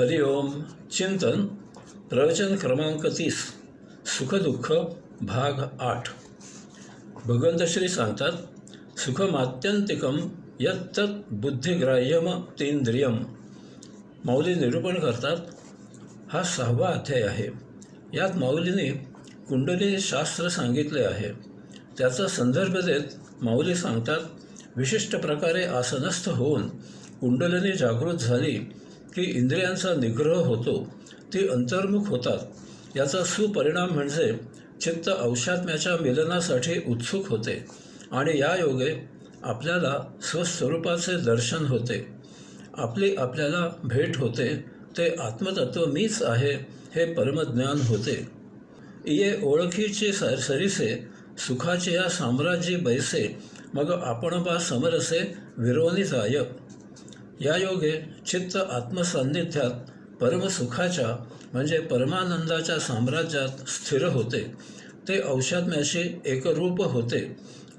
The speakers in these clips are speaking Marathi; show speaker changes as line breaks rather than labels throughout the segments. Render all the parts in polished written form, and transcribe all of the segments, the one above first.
हरिओम चिंतन प्रवचन क्रमांक 30 सुखदुःख भाग 8. भगवंत श्री सांगतात, सुखमात्यंतिकम यत्तत् बुद्धिग्राह्यम तींद्रियम. माऊली निरूपण करतात, हा 6वा अध्याय आहे. यात माऊलीने कुंडलिनी शास्त्र सांगितले आहे. त्याचा संदर्भ देत माऊली सांगतात, विशिष्ट प्रकारे आसनस्थ होऊन कुंडलिनी जागृत झाली की इंद्रियांचा निग्रह होतो, ती अंतर्मुख होतात. याचा सुपरिणाम म्हणजे चित्त अवशात्म्याच्या मिलनासाठी उत्सुक होते आणि या योगे आपल्याला स्वस्वरूपाचे दर्शन होते. आपली आपल्याला भेट होते. ते आत्मतत्व मीच आहे हे परमज्ञान होते. इये ओळखीची सरिसे सुखाची या साम्राज्य बैसे, मग आपण बा समरसे विरोनी जाय. या योगे चित्त आत्मसान्निध्यात परमसुखाच्या म्हणजे परमानंदाच्या साम्राज्यात स्थिर होते. ते औषात्म्याशी एकरूप होते.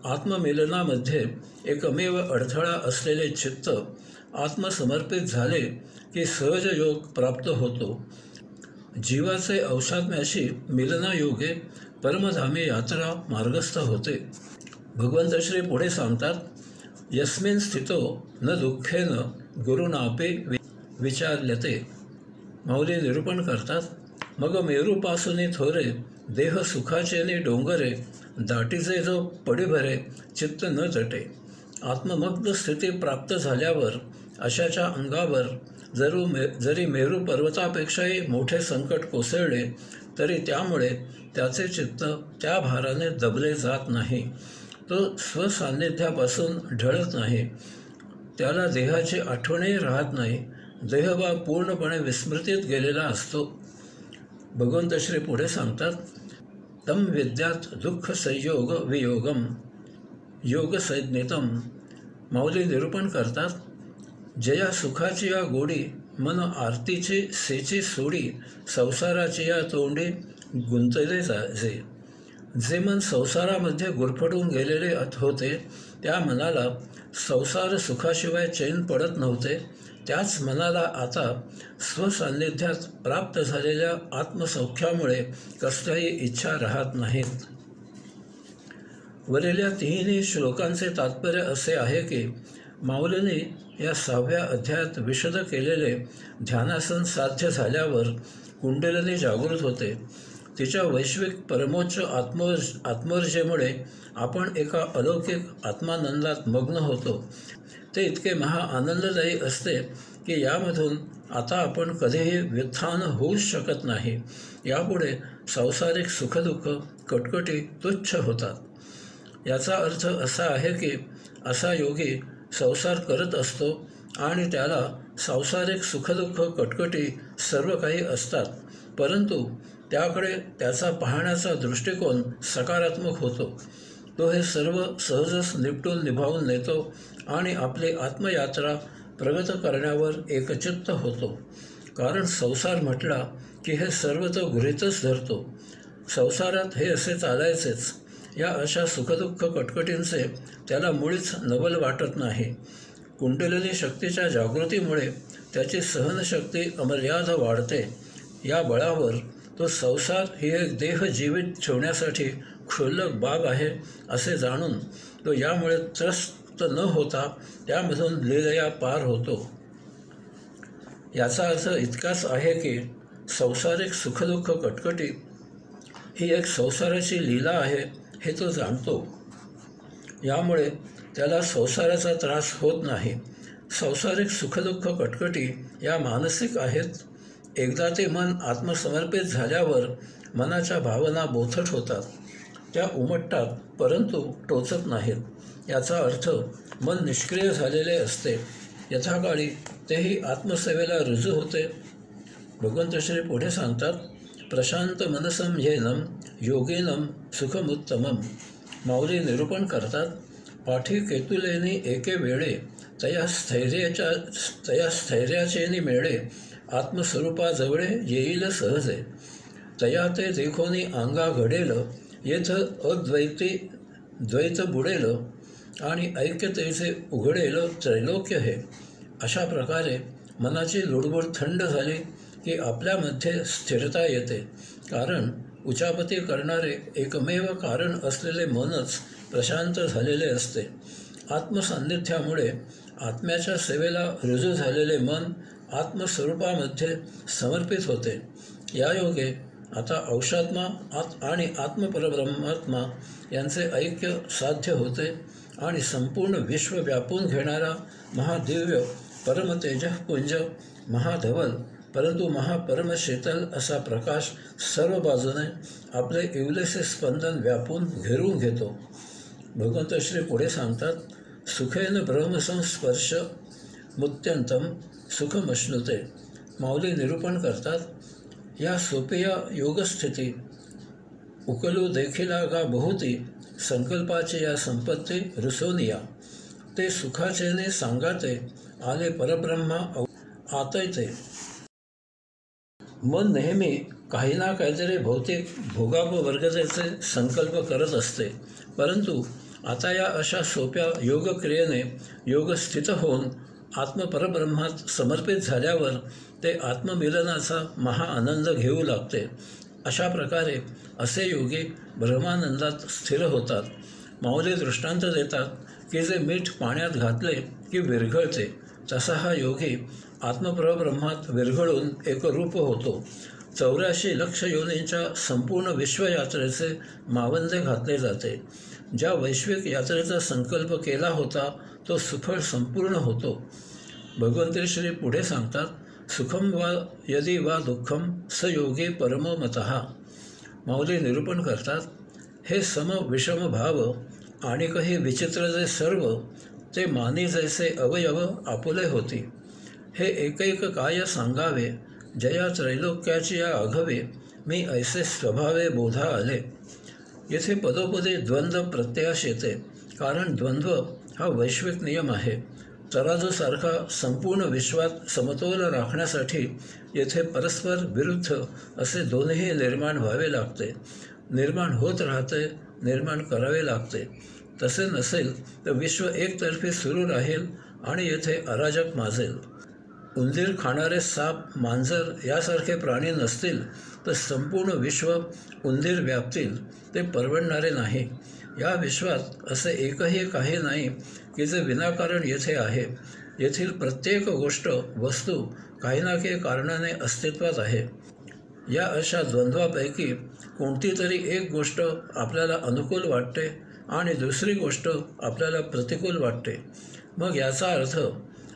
आत्ममिलनामध्ये एकमेव अडथळा असलेले चित्त आत्मसमर्पित झाले की सहज योग प्राप्त होतो. जीवाचे औषात्म्याशी मिलनायोगे परमधामी यात्रा मार्गस्थ होते. भगवंत श्री पुढे सांगतात, यस्मिन् स्थितो न दुःखेन गुरुनापि विचार्यते. माऊली निरूपण करतात, मग मेरूपासूनी थोरे देह सुखाचेनी डोंगरे, दाटीचे जो पडीभरे चित्त न जटे. आत्ममग्न स्थिती प्राप्त झाल्यावर अशाच्या अंगावर जरी मेरू पर्वतापेक्षाही मोठे संकट कोसळले तरी त्यामुळे त्याचे चित्त त्या भाराने दबले जात नाही. तो स्वसान्निध्यापासून ढळत नाही. त्याला देहाची आठवणही राहत नाही. देहभाव पूर्णपणे विस्मृतीत गेलेला असतो. भगवंत श्री पुढे सांगतात, तम विद्यात दुःख संयोग वियोगम योग संज्ञितम. माऊली निरूपण करतात, जया सुखाची या गोडी मन आरतीची सेची सोडी, संसाराची या तोंडी गुंतले जे. जे मन संसारामध्ये गुरफटून गेलेले होते त्या मनाला संसार सुखाशिवाय चैन पडत नव्हते. त्याच मनाला आता स्वसान्निध्यात प्राप्त झालेल्या आत्मसौख्यामुळे कसल्याही इच्छा राहत नाहीत. वरील या तिन्ही श्लोकांचे तात्पर्य असे आहे की माऊलीने या 6व्या अध्यायात विशद केलेले ध्यानासन साध्य झाल्यावर कुंडलिनी जागृत होते. तिच्या वैश्विक परमोच्च आत्मोर्जेमुळे आपण एका अलौकिक आत्मानंदात मग्न होतो. ते इतके आनंददायी असते की यामधून आता आपण कधीही व्युत्थान होऊच शकत नाही. यापुढे सांसारिक सुखदुःख कटकटी तुच्छ होतात. याचा अर्थ असा आहे की असा योगी संसार करत असतो आणि त्याला सांसारिक सुखदुःख कटकटी सर्व काही असतात, परंतु त्याकडे त्याचा पाहण्याचा दृष्टिकोन सकारात्मक होतो. तो हे सर्व सहजच निपटून निभावून नेतो आणि आपली आत्मयात्रा प्रगत करण्यावर एकचित्त होतो. कारण संसार म्हटला की हे सर्व तो गृहीतच धरतो. संसारात हे असे चालायचेच. या अशा सुखदुःख कटकटींचे त्याला मुळीच नवल वाटत नाही. कुंडलिनी शक्तीच्या जागृतीमुळे त्याची सहनशक्ती अमर्याद वाढते. या बळावर तो संसार ही एक देह जीवित ठेवण्यासाठी क्षुल्लक बाब आहे असे जाणून तो यामुळे त्रस्त न होता त्यामधून लीलया पार होतो. याचा अर्थ इतकाच आहे की सांसारिक सुखदुःख कटकटी ही एक संसाराची लीला आहे हे तो जाणतो. यामुळे त्याला संसाराचा त्रास होत नाही. सांसारिक सुखदुःख कटकटी या मानसिक आहेत. एकदा ते मन आत्मसमर्पित झाल्यावर मनाच्या भावना बोथट होतात. त्या उमटतात परंतु टोचत नाहीत. याचा अर्थ मन निष्क्रिय झालेले असते. यथाकाळी तेही आत्मसेवेला रुजू होते. भगवंत श्री पुढे सांगतात, प्रशांत मनसं येनम योगिनम सुखमुत्तमम. माऊली निरूपण करतात, पाठी केतुलेनी एके वेळे तया स्थैर्याचेनी मेळे, आत्मस्वरूपाजवळे येईल सहजे. तया ते देखोनी अंगा घडेल, येथ द्वैत बुडेल आणि ऐक्यतेचे उघडेल त्रैलोक्य हे. अशा प्रकारे मनाची लुडबुड थंड झाली की आपल्यामध्ये स्थिरता येते. कारण उचापती करणारे एकमेव कारण असलेले मनच प्रशांत झालेले असते. आत्मसान्निध्यामुळे आत्म्याच्या सेवेला रुजू झालेले मन आत्मस्वरूपामध्ये समर्पित होते. या योगे आता अंशात्मा आणि आत्मपरब्रह्मात्मा यांचे ऐक्य साध्य होते आणि संपूर्ण विश्व व्यापून घेणारा महादिव्य परमतेजःपुंज, महाधवल परंतु महापरमशीतल असा प्रकाश सर्व बाजूने आपले इवलेसे स्पंदन व्यापून घेरून घेतो. भगवंत श्री पुढे सांगतात, सुखेन ब्रह्मसंस्पर्श मुत्यंतम सुखमश्नुते. माऊली निरूपण करतात, या सोपिया योगस्थिती उकलू देखिला गा बहुती, संकल्पाची या संपत्ती रुसोनिया. ते सुखाचेने सांगाते, आले परब्रह्मा आतयते. मन नेहमी काही ना काहीतरी भौतिक भोगापवर्गतेचे संकल्प करत असते. परंतु आता या अशा सोप्या योगक्रियेने योगस्थित होऊन आत्मपरब्रह्मात समर्पित झाल्यावर ते आत्ममिलनाचा महाआनंद घेऊ लागते. अशा प्रकारे असे योगी ब्रह्मानंदात स्थिर होतात. माऊली दृष्टांत देतात की जे मीठ पाण्यात घातले की विरघळते, तसा हा योगी आत्मपरब्रह्मात विरघळून एकरूप होतो. 84 लक्ष योनींच्या संपूर्ण विश्वयात्रेचे मावंदे घातले जाते. ज्या वैश्विक यात्रेचा संकल्प केला होता तो सुफळ संपूर्ण होतो. भगवंत श्री पुढे सांगतात, सुखम वा यदि वा दुःखम स योगी परमो मतः. माऊली निरूपण करतात, हे सम विषम भाव आणि काही विचित्र जे सर्व, ते मानी जैसे अवयव आपुले होती. हे एकैक काय सांगावे, जया त्रैलोक्याची या आघवे, मी ऐसे स्वभावे बोधा आले. येथे पदोपदी द्वंद्व प्रत्ययास येते, कारण द्वंद्व हा वैश्विक नियम आहे. तराजूसारखा संपूर्ण विश्वात समतोल राखण्यासाठी येथे परस्पर विरुद्ध असे दोन्ही निर्माण व्हावे लागते. निर्माण होत राहते, निर्माण करावे लागते. तसे नसेल तर विश्व एकतर्फी सुरू राहील आणि येथे अराजक माजेल. उंदीर खाणारे साप, मांजर यासारखे प्राणी नसतील तर संपूर्ण विश्व उंदीर व्यापतील. ते परवडणारे नाही. या विश्वात असे एकही काही नाही की जे विनाकारण येथे आहे. येथील प्रत्येक गोष्ट, वस्तू काही ना काही कारणाने अस्तित्वात आहे. या अशा द्वंद्वापैकी कोणती तरी एक गोष्ट आपल्याला अनुकूल वाटते आणि दुसरी गोष्ट आपल्याला प्रतिकूल वाटते. मग याचा अर्थ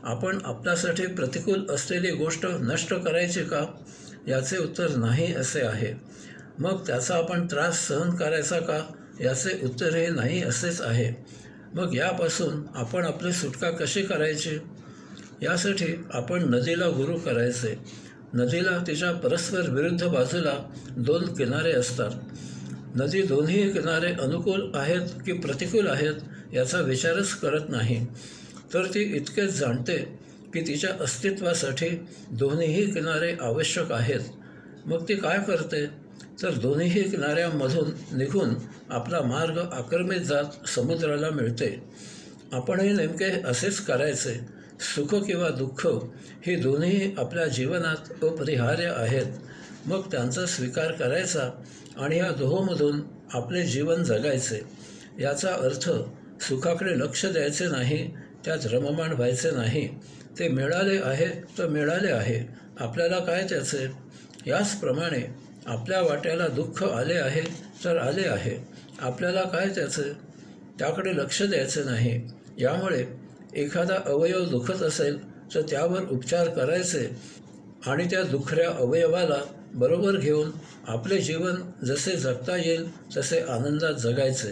आपण आपल्यासाठी प्रतिकूल असलेली गोष्ट नष्ट करायची का? याचे उत्तर नाही असे आहे. मग त्याचा आपण त्रास सहन करायचा का? याचे उत्तरही नाही असेच आहे. मग यापासून आपण आपली सुटका कशी करायची? यासाठी आपण नदीला गुरु करायचे. नदीला तिच्या परस्पर विरुद्ध बाजूला 2 किनारे असतात. नदी दोन्ही किनारे अनुकूल आहेत की प्रतिकूल आहेत याचा विचारच करत नाही. तर ती इतकेच जाणते की तिच्या अस्तित्वासाठी दोन्हीही किनारे आवश्यक आहेत. मग ती काय करते? तर दोन्हीही किनाऱ्यांमधून निघून आपला मार्ग आक्रमित जात समुद्राला मिळते. आपणही नेमके असेच करायचे. सुख किंवा दुःख ही दोन्ही आपल्या जीवनात अपरिहार्य आहेत. मग त्यांचा स्वीकार करायचा आणि या दोहोंमधून आपले जीवन जगायचे. याचा अर्थ सुखाकडे लक्ष द्यायचे नाही, त्यात रममाण व्हायचे नाही. ते मिळाले आहे तर मिळाले आहे, आपल्याला काय त्याचे? याचप्रमाणे आपल्या वाट्याला दुःख आले आहे तर आले आहे, आपल्याला काय त्याचे? त्याकडे लक्ष द्यायचे नाही. यामुळे एखादा अवयव दुखत असेल तर त्यावर उपचार करायचे आणि त्या दुखऱ्या अवयवाला बरोबर घेऊन आपले जीवन जसे जगता येईल तसे आनंदात जगायचे.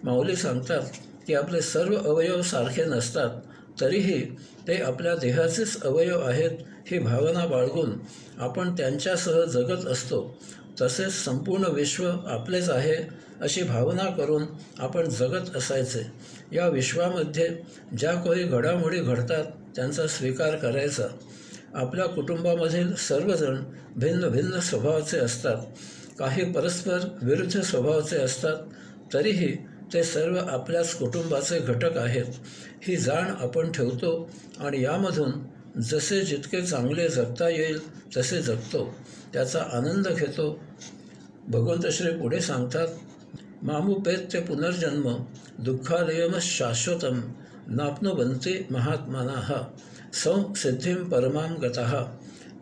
माऊली सांगतात की आपले सर्व अवयव सारखे नसतात, तरीही ते आपल्या देहाचेच अवयव आहेत ही भावना बाळगून आपण त्यांच्यासह जगत असतो. तसेच संपूर्ण विश्व आपलेच आहे अशी भावना करून आपण जगत असायचे. या विश्वामध्ये ज्या काही घडामोडी घडतात त्यांचा स्वीकार करायचा. आपल्या कुटुंबामधील सर्वजण भिन्न भिन्न स्वभावाचे असतात. काही परस्पर विरुद्ध स्वभावाचे असतात, तरीही ते सर्व आपल्याच कुटुंबाचे घटक आहेत. ही जाण आपण ठेवतो आणि यामधून जसे जितके चांगले जगता येईल तसे जगतो, त्याचा आनंद घेतो. भगवंत श्री पुढे सांगतात, मामुपेत्य पुनर्जन्म दुःखालयमच शाश्वतम नाप्नुवन्ति महात्मानाः संसिद्धिं परमां गताः.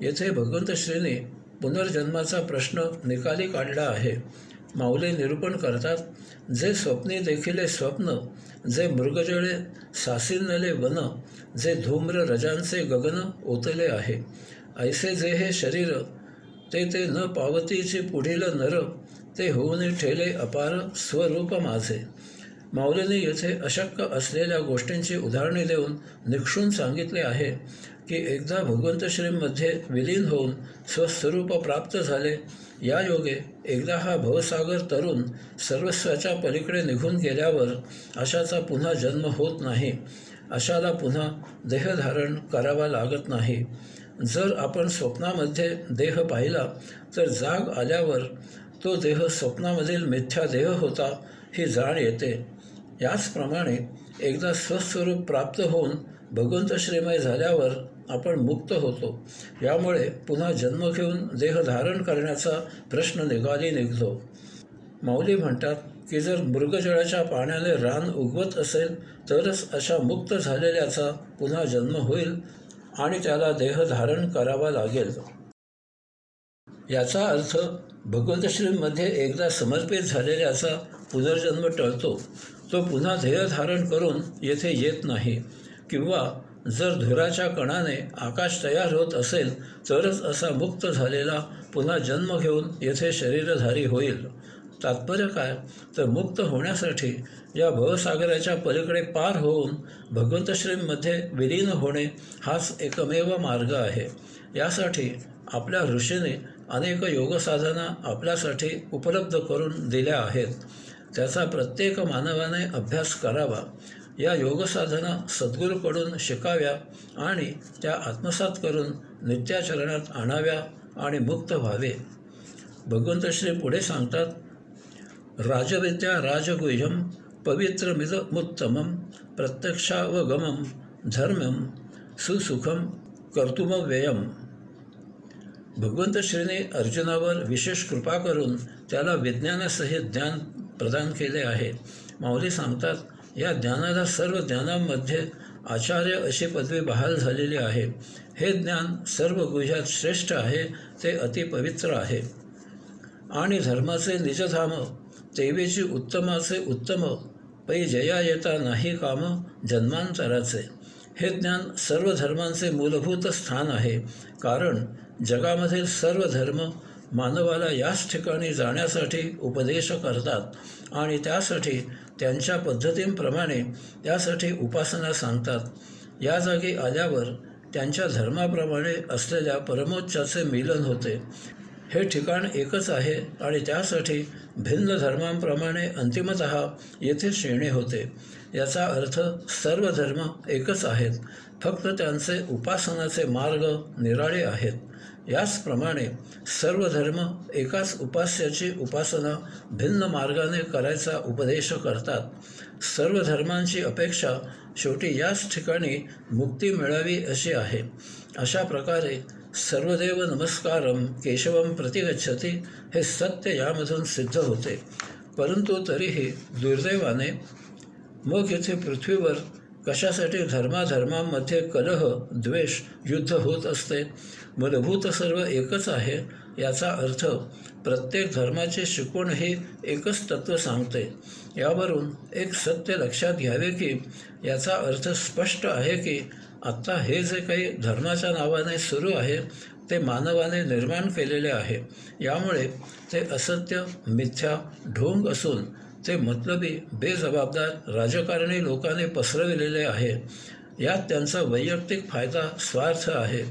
येथे भगवंत श्रीने पुनर्जन्माचा प्रश्न निकाली काढला आहे. माऊली निरूपण करतात, जे स्वप्नी देखिले स्वप्न, जे मृगजळे सासिनले वन, जे धूम्र रजांचे गगन ओतले आहे, ऐसे जे हे शरीर, ते न पावतीची पुढील नर, ते होऊन ठेले अपार स्वरूप माझे. माऊलीने येथे अशक्य असलेल्या गोष्टींची उदाहरणे देऊन निक्षून सांगितले आहे की एकदा भगवंत श्रीमध्ये विलीन होऊन स्वस्वरूप प्राप्त झाले, या योगे एकदा हा भवसागर तरुण सर्वस्वाच्या पलीकडे निघून गेल्यावर अशाचा पुन्हा जन्म होत नाही. अशाला पुन्हा देहधारण करावा लागत नाही. जर आपण स्वप्नामध्ये देह पाहिला तर जाग आल्यावर तो देह स्वप्नामधील मिथ्या देह होता ही जाण येते. याचप्रमाणे एकदा स्वस्वरूप प्राप्त होऊन भगवंत श्रीमय झाल्यावर आपण मुक्त होतो. यामुळे पुन्हा जन्म घेऊन देह धारण करण्याचा प्रश्न निघतो. माऊली म्हणतात की जर मृगजळाच्या पाण्याने रान उगवत असेल तरच अशा मुक्त झालेल्याचा पुन्हा जन्म होईल आणि त्याला देह धारण करावा लागेल. याचा अर्थ भगवंत श्रीमध्ये एकदा समर्पित झालेल्याचा पुनर्जन्म टळतो. तो पुन्हा देह धारण करून येथे येत नाही. किंवा जर धुराच्या कणाने आकाश तयार होत असेल तरच असा मुक्त झालेला पुन्हा जन्म घेऊन येथे शरीरधारी होईल. तात्पर्य काय, तर मुक्त होण्यासाठी या भवसागराच्या पलीकडे पार होऊन भगवंत श्रीमध्ये विलीन होणे हाच एकमेव मार्ग आहे. यासाठी आपल्या ऋषीने अनेक योगसाधना आपल्यासाठी उपलब्ध करून दिल्या आहेत. त्याचा प्रत्येक मानवाने अभ्यास करावा. या योगसाधना सद्गुरूकडून शिकाव्या आणि त्या आत्मसात करून नित्याचरणात आणाव्या आणि मुक्त व्हावे. भगवंत श्री पुढे सांगतात, राजविद्या राजगुह्यम पवित्रमिदमुत्तमं प्रत्यक्षावगमं धर्मं सुसुखं कर्तुमव्ययम्. भगवंत श्रीने अर्जुनावर विशेष कृपा करून त्याला विज्ञानासहित ज्ञान प्रदान केले आहे. माऊली सांगतात, या ज्ञानाला सर्व ज्ञानांमध्ये आचार्य अशी पदवी बहाल झालेली आहे. हे ज्ञान सर्व गुह्यात श्रेष्ठ आहे, ते अतिपवित्र आहे. आणि धर्माचे निजधाम तेवेची उत्तमाचे उत्तम, पै जया येता नाही काम जन्मांतराचे. हे ज्ञान सर्व धर्मांचे मूलभूत स्थान आहे. कारण जगामधील सर्व धर्म मानवाला याच ठिकाणी जाण्यासाठी उपदेश करतात आणि त्यासाठी त्यांच्या पद्धतींप्रमाणे त्यासाठी उपासना सांगतात. या जागी आल्यावर त्यांच्या धर्माप्रमाणे असलेल्या परमोच्चाचे मिलन होते. हे ठिकाण एकच आहे आणि त्यासाठी भिन्न धर्मांप्रमाणे अंतिमतः येथे येणे होते. याचा अर्थ सर्व धर्म एकच आहेत, फक्त त्यांचे उपासनाचे मार्ग निराळे आहेत. याचप्रमाणे सर्व धर्म एकाच उपास्याची उपासना भिन्न मार्गाने करायचा उपदेश करतात. सर्व धर्मांची अपेक्षा शेवटी याच ठिकाणी मुक्ती मिळावी अशी आहे. अशा प्रकारे सर्वदेव नमस्कारम केशवम प्रतिगच्छति हे सत्य यामधून सिद्ध होते. परंतु तरीही दुर्दैवाने मग येथे पृथ्वीवर कशासाठी धर्माधर्मांमध्ये कलह, द्वेष, युद्ध होत असते. मूलभूत सर्व एकच आहे. याचा अर्थ प्रत्येक धर्माची शिकवण ही एकच तत्त्व सांगते. यावरून एक सत्य लक्षात घ्यावे की याचा अर्थ स्पष्ट आहे की आत्ता हे जे काही धर्माच्या नावाने सुरू आहे ते मानवाने निर्माण केलेले आहे. यामुळे ते असत्य, मिथ्या, ढोंग असून ते मतलबी, बेजबाबदार राजकारणी लोकांनी पसरविलेले आहे. यात त्यांचा वैयक्तिक फायदा, स्वार्थ आहे.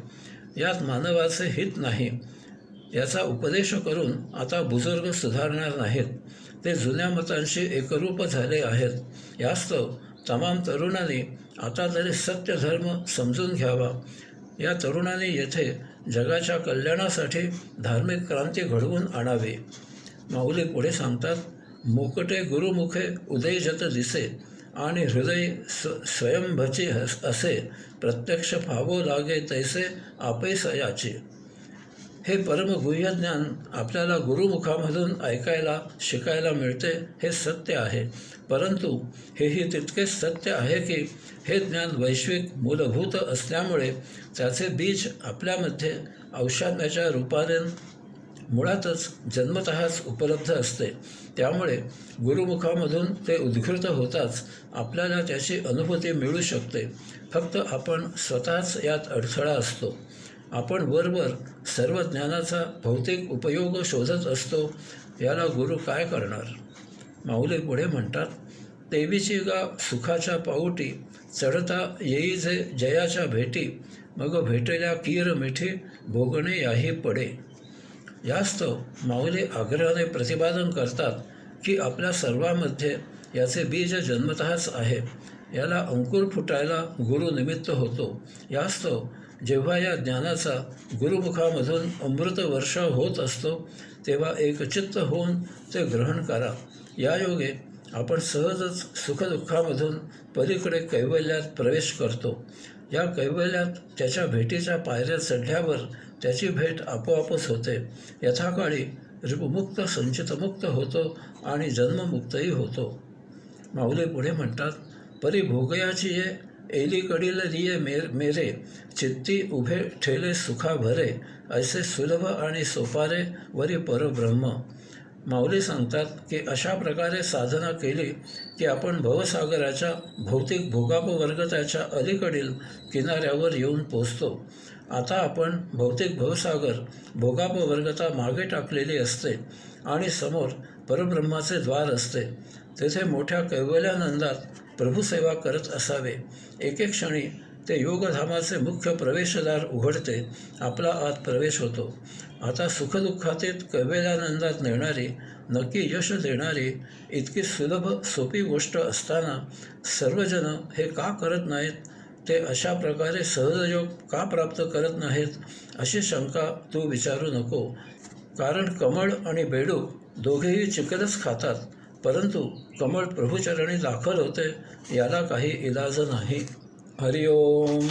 यात मानवाचे हित नाही. याचा उपदेश करून आता बुजुर्ग सुधारणार नाहीत. ते जुन्या मतांशी एकरूप झाले आहेत. यास्तव तमाम तरुणांनी आता तरी सत्य धर्म समजून घ्यावा. या तरुणांनी येथे जगाच्या कल्याणासाठी धार्मिक क्रांती घडवून आणावी. माऊली पुढे सांगतात, मुकटे गुरुमुखे उदयजत दिसे आणि हृदय स्वयंभची असे प्रत्यक्ष पाहावो लागे तैसे आपैसयाचे. हे परमगुह्य ज्ञान आपल्याला गुरुमुखामधून ऐकायला शिकायला मिळते हे सत्य आहे, परंतु हेही तितकेच सत्य आहे की हे ज्ञान वैश्विक मूलभूत असल्यामुळे त्याचे बीज आपल्यामध्ये औषधाच्या रूपाने मुळातच जन्मतःच उपलब्ध असते. त्यामुळे गुरुमुखामधून ते उद्घृत होताच आपल्याला त्याची अनुभूती मिळू शकते. फक्त आपण स्वतःच यात अडथळा असतो. आपण वरवर सर्व ज्ञानाचा भौतिक उपयोग शोधत असतो. याला गुरु काय करणार? माऊली पुढे म्हणतात, देवीची गा सुखाच्या पाऊटी, चढता येई जे जयाच्या भेटी, मग भेटल्या कीर मिठी, भोगणे याही पडे. यास्तव माऊली आग्रहाने प्रतिपादन करतात की आपल्या सर्वांमध्ये याचे बीज जन्मतःच आहे. याला अंकुर फुटायला गुरु निमित्त होतो. यास्तव जेव्हा या ज्ञानाचा गुरुमुखामधून अमृत वर्षाव होत असतो तेव्हा एकचित्त होऊन ते ग्रहण करा. यायोगे आपण सहजच सुखदुःखामधून पलीकडे कैवल्यात प्रवेश करतो. या कैवल्यात त्याच्या भेटीच्या पायऱ्या चढल्यावर त्याची भेट आपोआपच होते. यथाकाळी रिपुमुक्त संचितमुक्त होतो आणि जन्ममुक्तही होतो. माऊली पुढे म्हणतात, परी भोगयाची ये एलीकडील लिये मेरे, चित्ती उभे ठेले सुखा भरे, ऐसे सुलभ आणि सोपारे वरी परब्रह्म. माऊली सांगतात की अशा प्रकारे साधना केली की आपण भवसागराच्या भौतिक भोगापवर्गताच्या अलीकडील किनाऱ्यावर येऊन पोचतो. आता आपण भौतिक भवसागर भोगापवर्गता मागे टाकलेली असते आणि समोर परब्रह्माचे द्वार असते. तेथे मोठ्या कैवल्यानंदात प्रभुसेवा करत असावे. एके क्षणी ते योगधामाचे मुख्य प्रवेशद्वार उघडते. आपला आत प्रवेश होतो. आता सुखदुःखातीत कैवल्यानंदात नेणारी, नक्की यश देणारी इतकी सुलभ सोपी गोष्ट असताना सर्वजण हे का करत नाहीत? ते अशा प्रकारे सहजयोग का प्राप्त करत नाहीत? अशी शंका तू विचारू नको. कारण कमळ आणि बेडूक दोघेही चिखलच खातात, परंतु कमळ प्रभुचरणी दाखल होते, याला काही इलाज नाही. हरिओम.